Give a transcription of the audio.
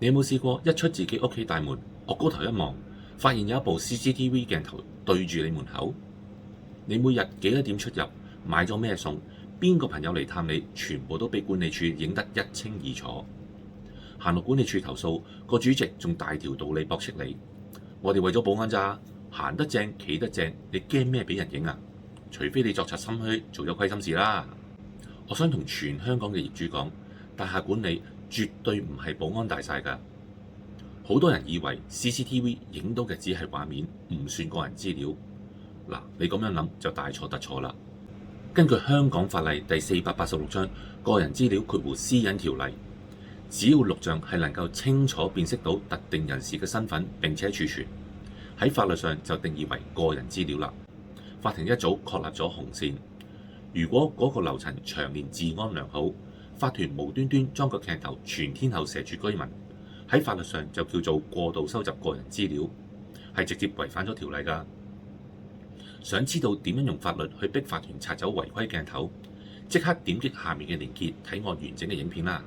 你有冇試過一出自己屋企大門，擱高頭一望，發現有一部 CCTV 鏡頭對住你門口？你每日幾多點出入，買咗咩餸，邊個朋友嚟探你，全部都俾管理處影得一清二楚。行落管理處投訴，個主席仲大條道理駁斥你。我哋為咗保安咋，行得正企得正，你驚咩俾人影啊？除非你作賊心虛，做咗虧心事啦。我想同全香港嘅業主講，大廈管理絕對唔係保安大晒㗎。好多人以為 CCTV 影到嘅只係畫面，唔算個人資料。嗱，你咁樣諗就大錯特錯啦。根據香港法例第486章《個人資料私隱條例》，只要錄像係能夠清楚辨識到特定人士嘅身份並且儲存，喺法律上就定義為個人資料啦。法庭一早確立咗紅線，如果嗰個樓層長年治安良好，法團無端端裝個鏡頭全天候射住居民，喺法律上就叫做過度收集個人資料，係直接違反咗條例㗎。想知道點樣用法律去逼法團拆走違規鏡頭？即刻點擊下面嘅連結睇我完整嘅影片啦！